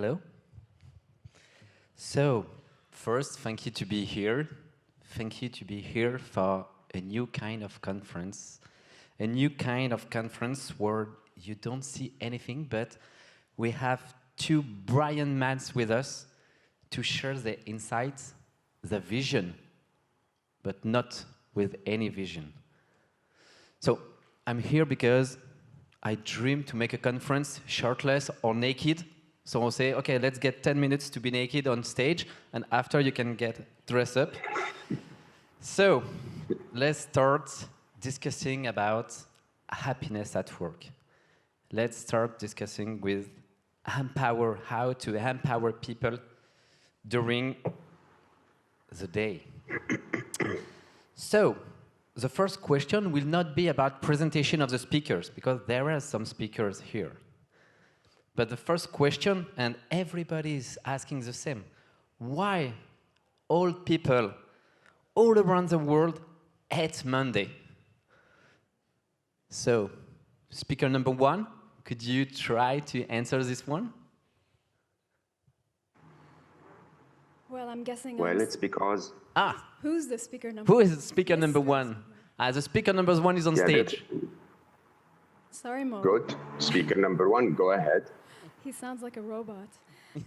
Hello. So, first, thank you to be here. Thank you to be here for a new kind of conference. A new kind of conference where you don't see anything, but we have two brilliant men with us to share the insights, the vision, but not with any vision. So, I'm here because I dream to make a conference shirtless or naked. So I'll say, okay, let's get 10 minutes to be naked on stage, and after you can get dressed up. So let's start discussing about happiness at work. Let's start discussing with how to empower people during the day. So the first question will not be about presentation of the speakers, because there are some speakers here. But the first question, and everybody is asking the same, why all people all around the world hate Monday? So, speaker number one, could you try to answer this one? Well, I'm guessing. Well, it's because... Who's the speaker number? Who is speaker number one? The speaker number one is on stage. Sorry, Mo. Good. Speaker number one, go ahead. He sounds like a robot.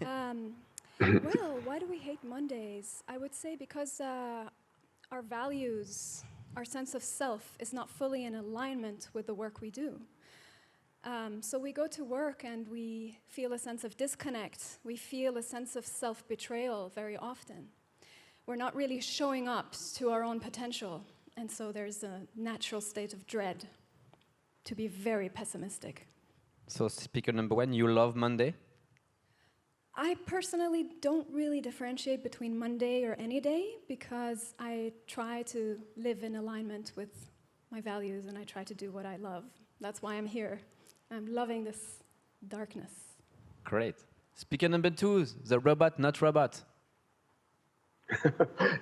Well, why do we hate Mondays? I would say because our values, our sense of self is not fully in alignment with the work we do. So we go to work and we feel a sense of disconnect. We feel a sense of self-betrayal very often. We're not really showing up to our own potential. And so there's a natural state of dread, to be very pessimistic. So speaker number one, you love Monday? I personally don't really differentiate between Monday or any day, because I try to live in alignment with my values and I try to do what I love. That's why I'm here. I'm loving this darkness. Great. Speaker number two, the robot, not robot.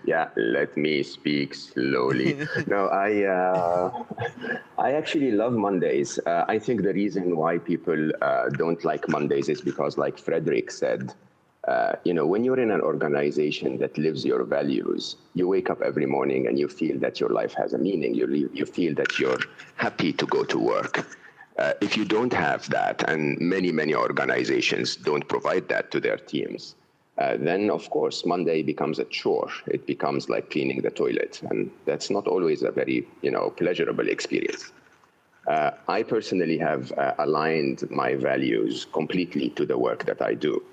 Yeah, let me speak slowly. No, I actually love Mondays. I think the reason why people don't like Mondays is because, like Frederick said, when you're in an organization that lives your values, you wake up every morning and you feel that your life has a meaning. You feel that you're happy to go to work. If you don't have that, and many organizations don't provide that to their teams, then, of course, Monday becomes a chore. It becomes like cleaning the toilet, and that's not always a very, pleasurable experience. I personally have aligned my values completely to the work that I do.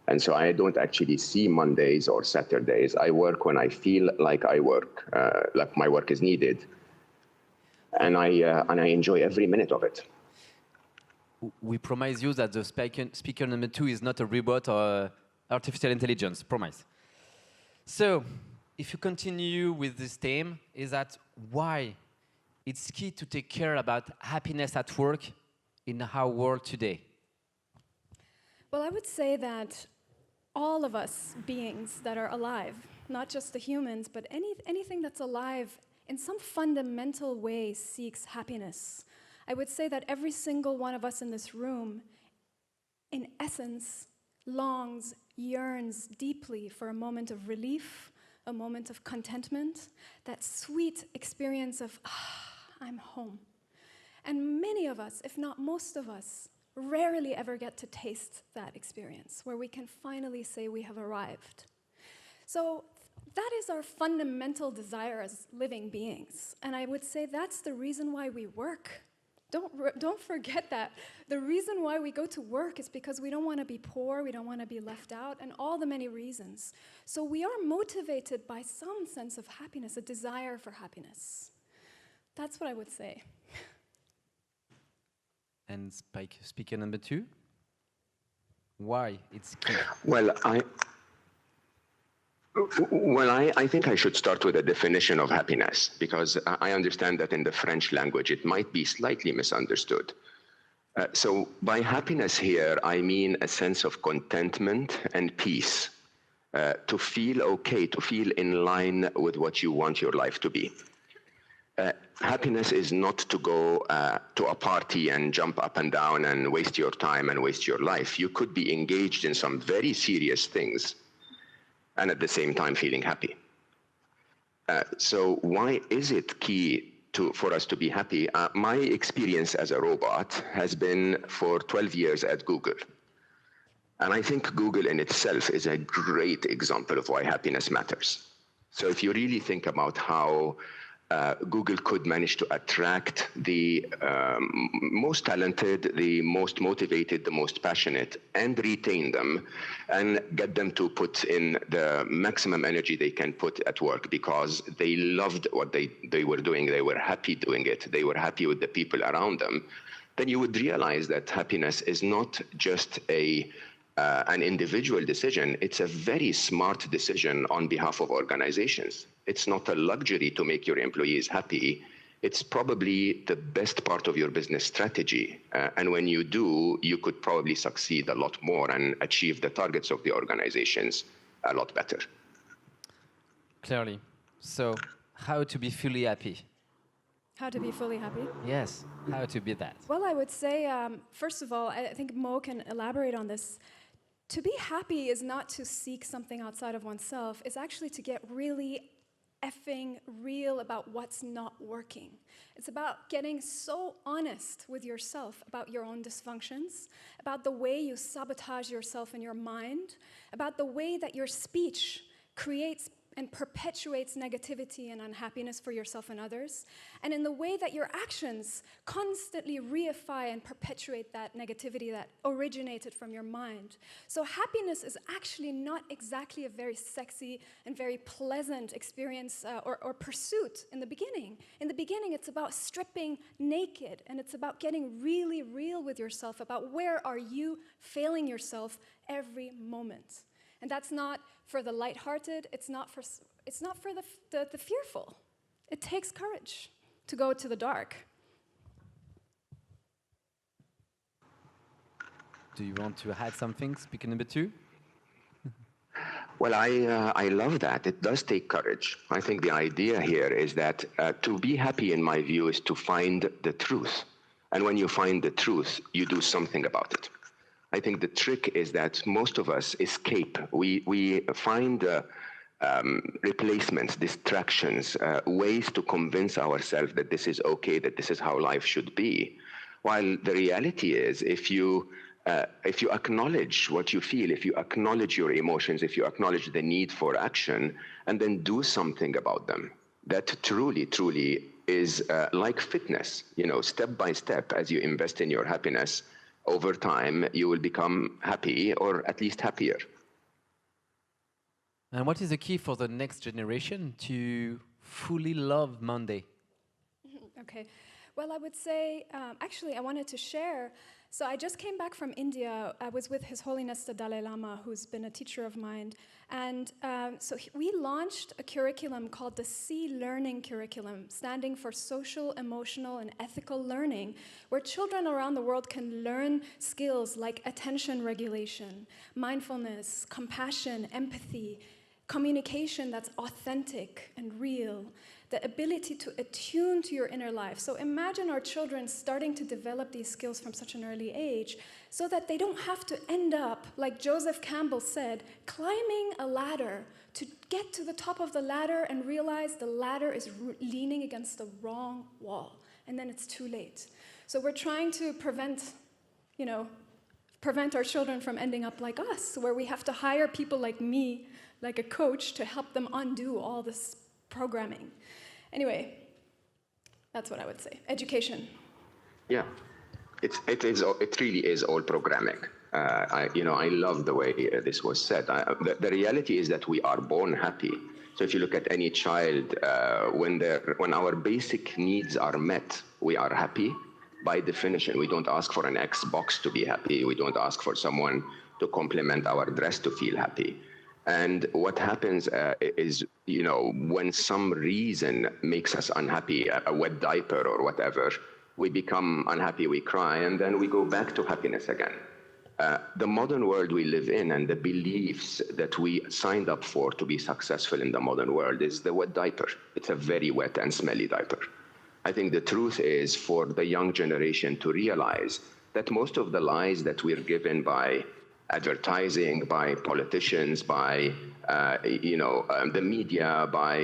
And so I don't actually see Mondays or Saturdays. I work when I feel like I work, like my work is needed, and I enjoy every minute of it. We promise you that the speaker number two is not a robot or artificial intelligence, promise. So, if you continue with this theme, is that why it's key to take care about happiness at work in our world today? Well, I would say that all of us beings that are alive, not just the humans, but anything that's alive in some fundamental way seeks happiness. I would say that every single one of us in this room, in essence, longs, yearns deeply for a moment of relief, a moment of contentment, that sweet experience of, I'm home. And many of us, if not most of us, rarely ever get to taste that experience, where we can finally say we have arrived. So that is our fundamental desire as living beings. And I would say that's the reason why we work. Don't forget that. The reason why we go to work is because we don't want to be poor, we don't want to be left out, and all the many reasons. So we are motivated by some sense of happiness, a desire for happiness. That's what I would say. And speaker number two? Why it's key? Well, I think I should start with a definition of happiness, because I understand that in the French language it might be slightly misunderstood. So by happiness here, I mean a sense of contentment and peace, to feel okay, to feel in line with what you want your life to be. Happiness is not to go to a party and jump up and down and waste your time and waste your life. You could be engaged in some very serious things and at the same time feeling happy. So why is it key for us to be happy? My experience as a robot has been for 12 years at Google. And I think Google in itself is a great example of why happiness matters. So if you really think about how Google could manage to attract the most talented, the most motivated, the most passionate, and retain them, and get them to put in the maximum energy they can put at work because they loved what they were doing. They were happy doing it. They were happy with the people around them. Then you would realize that happiness is not just an individual decision. It's a very smart decision on behalf of organizations. It's not a luxury to make your employees happy. It's probably the best part of your business strategy. And when you do, you could probably succeed a lot more and achieve the targets of the organizations a lot better. Clearly. So, how to be fully happy? How to be fully happy? Yes, how to be that? Well, I would say, first of all, I think Mo can elaborate on this. To be happy is not to seek something outside of oneself. It's actually to get really effing real about what's not working. It's about getting so honest with yourself about your own dysfunctions, about the way you sabotage yourself in your mind, about the way that your speech creates and perpetuates negativity and unhappiness for yourself and others, and in the way that your actions constantly reify and perpetuate that negativity that originated from your mind. So happiness is actually not exactly a very sexy and very pleasant experience or pursuit in the beginning. In the beginning, it's about stripping naked, and it's about getting really real with yourself about where are you failing yourself every moment. And that's not for the lighthearted, it's not for the fearful. It takes courage to go to the dark. Do you want to add something, speaker number 2? Well, I love that. It does take courage. I think the idea here is that to be happy, in my view, is to find the truth. And when you find the truth, you do something about it. I think the trick is that most of us escape. We find replacements, distractions, ways to convince ourselves that this is okay, that this is how life should be. While the reality is, if you acknowledge what you feel, if you acknowledge your emotions, if you acknowledge the need for action, and then do something about them, that truly is like fitness. You know, step by step, as you invest in your happiness, over time, you will become happy, or at least happier. And what is the key for the next generation to fully love Monday? Okay. Well, I would say, actually, I wanted to share. So I just came back from India. I was with His Holiness the Dalai Lama, who's been a teacher of mine. And we launched a curriculum called the C-Learning Curriculum, standing for Social, Emotional, and Ethical Learning, where children around the world can learn skills like attention regulation, mindfulness, compassion, empathy, communication that's authentic and real, the ability to attune to your inner life. So imagine our children starting to develop these skills from such an early age so that they don't have to end up, like Joseph Campbell said, climbing a ladder to get to the top of the ladder and realize the ladder is leaning against the wrong wall, and then it's too late. So we're trying to prevent our children from ending up like us, where we have to hire people like me, like a coach, to help them undo all this programming. Anyway, that's what I would say. Education. Yeah, it really is all programming. I love the way this was said. The reality is that we are born happy. So if you look at any child, when our basic needs are met, we are happy. By definition, we don't ask for an Xbox to be happy. We don't ask for someone to compliment our dress to feel happy. And what happens is, when some reason makes us unhappy, a wet diaper or whatever, we become unhappy, we cry, and then we go back to happiness again. The modern world we live in and the beliefs that we signed up for to be successful in the modern world is the wet diaper. It's a very wet and smelly diaper. I think the truth is for the young generation to realize that most of the lies that we're given by advertising, by politicians, by the media, by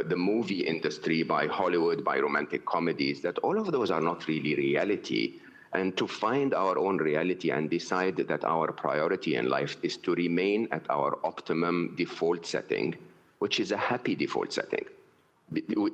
the movie industry, by Hollywood, by romantic comedies, that all of those are not really reality. And to find our own reality and decide that our priority in life is to remain at our optimum default setting, which is a happy default setting,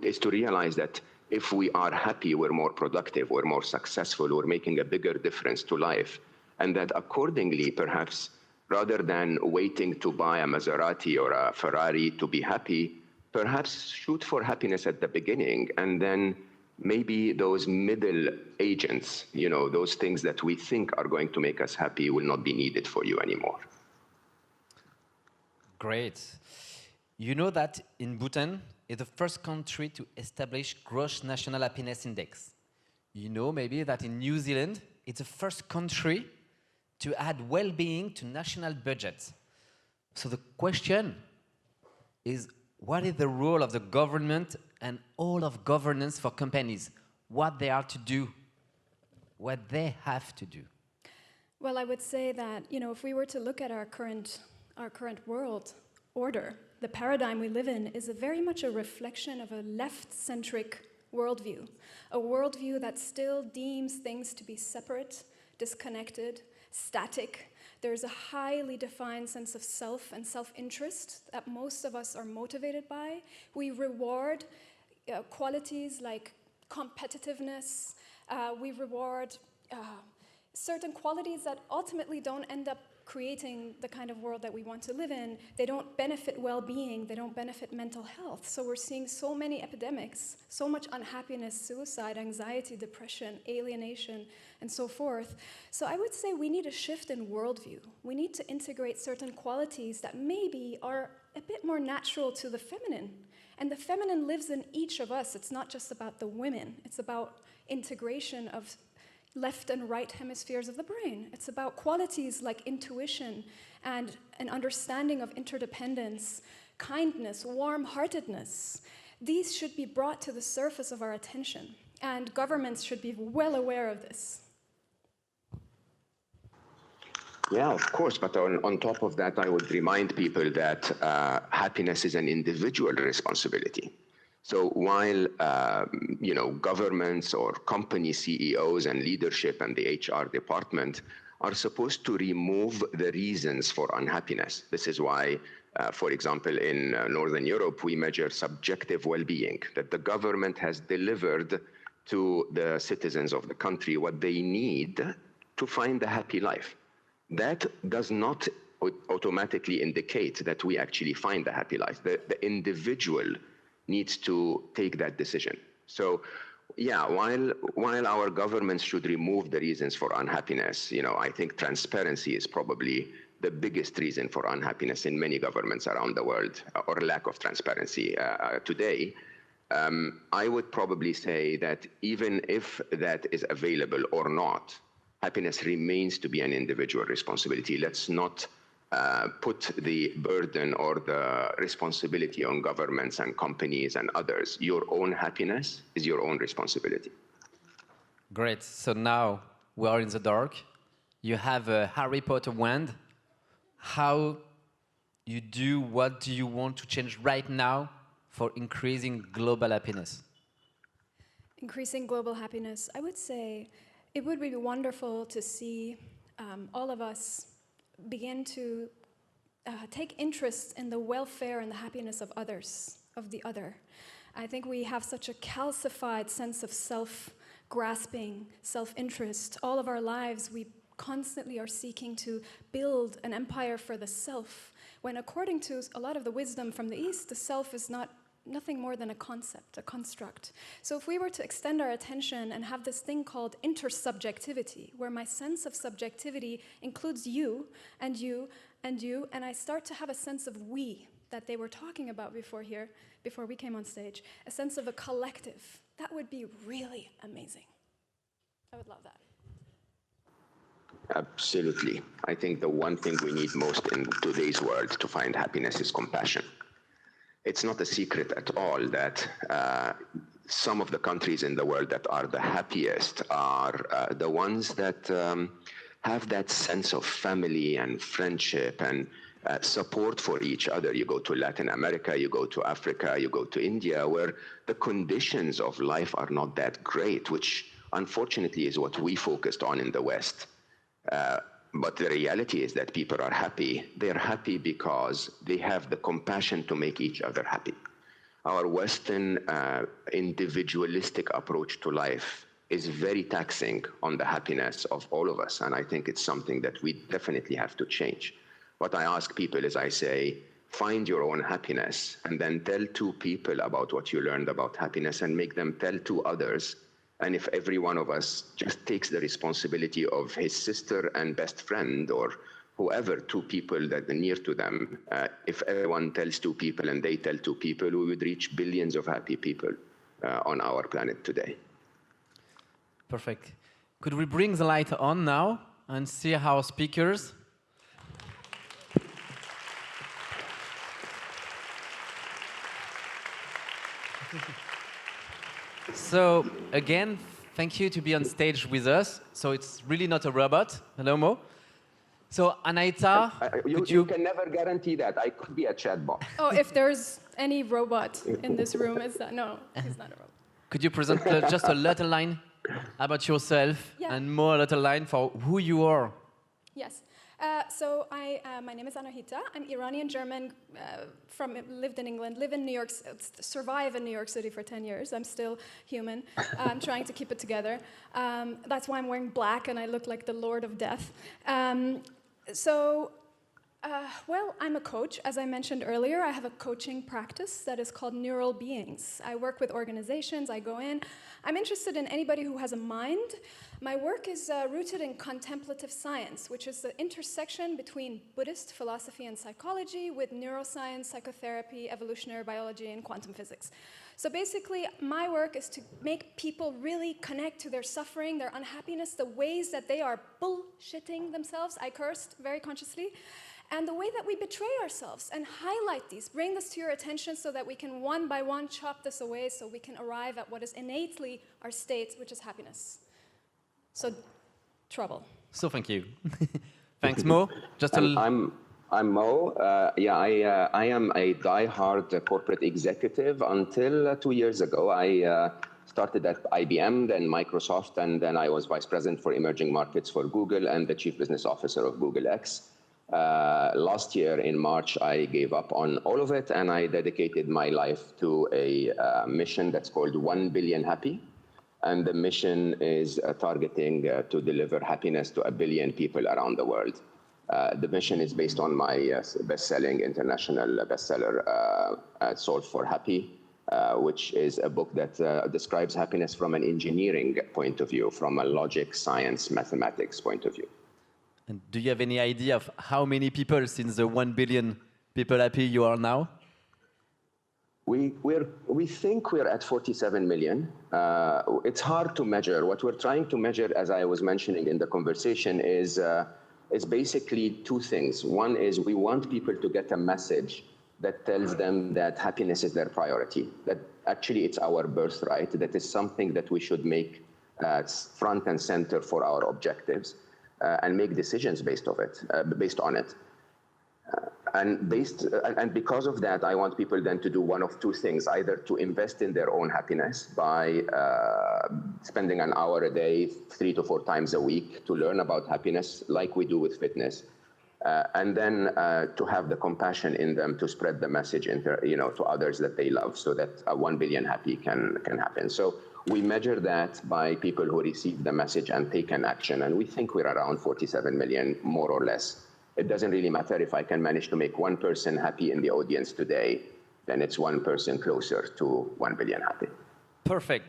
is to realize that if we are happy, we're more productive, we're more successful, we're making a bigger difference to life. And that accordingly, perhaps, rather than waiting to buy a Maserati or a Ferrari to be happy, perhaps shoot for happiness at the beginning, and then maybe those middle agents, those things that we think are going to make us happy will not be needed for you anymore. Great. You know that in Bhutan, is the first country to establish gross national happiness index. You know maybe that in New Zealand, it's the first country to add well-being to national budgets. So the question is, what is the role of the government and all of governance for companies? What they are to do, what they have to do? Well, I would say that, if we were to look at our current world order, the paradigm we live in is very much a reflection of a left-centric worldview, a worldview that still deems things to be separate, disconnected, static. There's a highly defined sense of self and self-interest that most of us are motivated by. We reward qualities like competitiveness. We reward certain qualities that ultimately don't end up creating the kind of world that we want to live in. They don't benefit well-being, they don't benefit mental health. So we're seeing so many epidemics, so much unhappiness, suicide, anxiety, depression, alienation, and so forth. So I would say we need a shift in worldview. We need to integrate certain qualities that maybe are a bit more natural to the feminine. And the feminine lives in each of us. It's not just about the women. It's about integration of left and right hemispheres of the brain. It's about qualities like intuition and an understanding of interdependence, kindness, warm-heartedness. These should be brought to the surface of our attention, and governments should be well aware of this. Yeah, of course, but on top of that, I would remind people that happiness is an individual responsibility. So while governments or company CEOs and leadership and the HR department are supposed to remove the reasons for unhappiness. This is why, for example, in Northern Europe, we measure subjective well-being, that the government has delivered to the citizens of the country what they need to find a happy life. That does not automatically indicate that we actually find a happy life. The individual needs to take that decision. So, yeah, while our governments should remove the reasons for unhappiness, I think transparency is probably the biggest reason for unhappiness in many governments around the world, or lack of transparency today. I would probably say that even if that is available or not, happiness remains to be an individual responsibility. Let's not put the burden or the responsibility on governments and companies and others. Your own happiness is your own responsibility. Great. So now we are in the dark. You have a Harry Potter wand. What do you want to change right now for increasing global happiness? Increasing global happiness, I would say it would be wonderful to see all of us begin to take interest in the welfare and the happiness of others, of the other. I think we have such a calcified sense of self-grasping, self-interest. All of our lives, we constantly are seeking to build an empire for the self, when according to a lot of the wisdom from the East, the self is nothing more than a concept, a construct. So if we were to extend our attention and have this thing called intersubjectivity, where my sense of subjectivity includes you, and you, and you, and I start to have a sense of we that they were talking about before we came on stage, a sense of a collective, that would be really amazing. I would love that. Absolutely. I think the one thing we need most in today's world to find happiness is compassion. It's not a secret at all that some of the countries in the world that are the happiest are the ones that have that sense of family and friendship and support for each other. You go to Latin America, you go to Africa, you go to India, where the conditions of life are not that great, which unfortunately is what we focused on in the West. But the reality is that people are happy. They're happy because they have the compassion to make each other happy. Our Western individualistic approach to life is very taxing on the happiness of all of us, and I think it's something that we definitely have to change. What I ask people is I say, find your own happiness and then tell two people about what you learned about happiness and make them tell two others. And if every one of us just takes the responsibility of his sister and best friend or whoever, two people that are near to them, if everyone tells two people and they tell two people, we would reach billions of happy people on our planet today. Perfect. Could we bring the light on now and see our speakers? So again, thank you to be on stage with us. So it's really not a robot. Hello, Mo. So Annahita, you can never guarantee that. I could be a chatbot. Oh, if there's any robot in this room, is that no? He's not a robot. Could you present just a little line about yourself and more a little line for who you are? Yes. My name is Annahita. I'm Iranian German, lived in England, live in New York, survive in New York City for 10 years. I'm still human. I'm trying to keep it together. That's why I'm wearing black and I look like the Lord of Death. Well, I'm a coach. As I mentioned earlier, I have a coaching practice that is called Neural Beings. I work with organizations, I go in. I'm interested in anybody who has a mind. My work is rooted in contemplative science, which is the intersection between Buddhist philosophy and psychology with neuroscience, psychotherapy, evolutionary biology, and quantum physics. So basically, my work is to make people really connect to their suffering, their unhappiness, the ways that they are bullshitting themselves. I cursed very consciously. And the way that we betray ourselves and highlight these, bring this to your attention so that we can one by one chop this away so we can arrive at what is innately our state, which is happiness. So, trouble. So thank you. Thanks, Mo. I'm Mo. I am a die-hard corporate executive until 2 years ago. I started at IBM, then Microsoft, and then I was vice president for emerging markets for Google and the chief business officer of Google X. Last year in March, I gave up on all of it and I dedicated my life to a mission that's called 1 Billion Happy. And the mission is targeting to deliver happiness to 1 billion people around the world. The mission is based on my best-selling international bestseller, Solve for Happy, which is a book that describes happiness from an engineering point of view, from a logic, science, mathematics point of view. And do you have any idea of how many people, since the 1 billion people happy, you are now? We think we're at 47 million. It's hard to measure. What we're trying to measure, as I was mentioning in the conversation, is basically two things. One is we want people to get a message that tells them that happiness is their priority, that actually it's our birthright, that is something that we should make front and center for our objectives. And make decisions based on it. And because of that, I want people then to do one of two things, either to invest in their own happiness by spending an hour a day, 3 to 4 times a week to learn about happiness, like we do with fitness, and then to have the compassion in them to spread the message to others that they love, so that 1 billion happy can happen. So we measure that by people who receive the message and take an action, and we think we're around 47 million, more or less. It doesn't really matter if I can manage to make one person happy in the audience today, then it's one person closer to 1 billion happy. Perfect.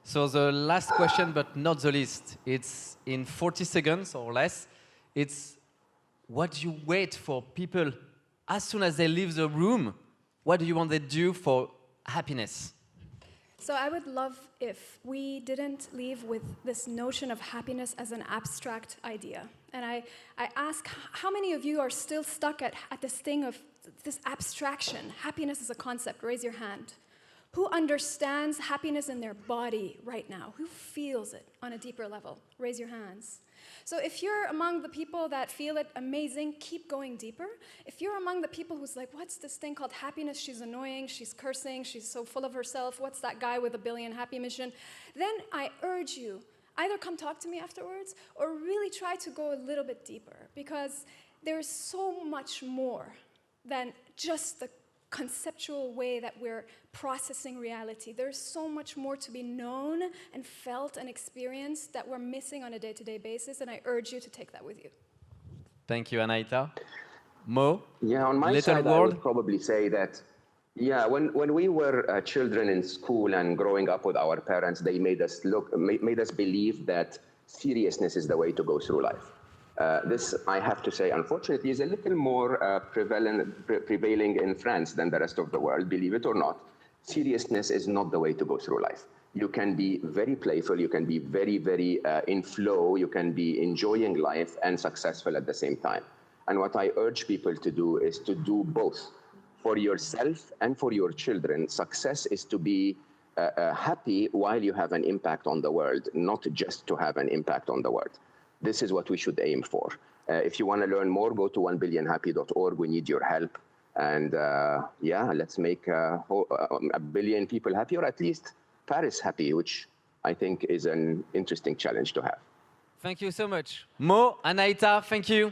So the last question, but not the least, it's in 40 seconds or less. It's what do you wait for people as soon as they leave the room? What do you want they to do for happiness? So I would love if we didn't leave with this notion of happiness as an abstract idea. And I ask, how many of you are still stuck at this thing of this abstraction? Happiness is a concept. Raise your hand. Who understands happiness in their body right now? Who feels it on a deeper level? Raise your hands. So if you're among the people that feel it amazing, keep going deeper. If you're among the people who's like, what's this thing called happiness? She's annoying, she's cursing, she's so full of herself. What's that guy with a billion happy mission? Then I urge you, either come talk to me afterwards or really try to go a little bit deeper, because there's so much more than just the conceptual way that we're processing reality. There's so much more to be known and felt and experienced that we're missing on a day-to-day basis, and I urge you to take that with you. Thank you, Annahita. Mo? Yeah, on my little side, I world? would probably say that, yeah, when we were children in school and growing up with our parents, they made us believe that seriousness is the way to go through life. This, I have to say, unfortunately, is a little more prevailing in France than the rest of the world, believe it or not. Seriousness is not the way to go through life. You can be very playful, you can be very, very in flow, you can be enjoying life and successful at the same time. And what I urge people to do is to do both. For yourself and for your children, success is to be happy while you have an impact on the world, not just to have an impact on the world. This is what we should aim for. If you want to learn more, go to 1billionhappy.org. We need your help. And yeah, let's make a billion people happy, or at least Paris happy, which I think is an interesting challenge to have. Thank you so much. Mo, Annahita, thank you.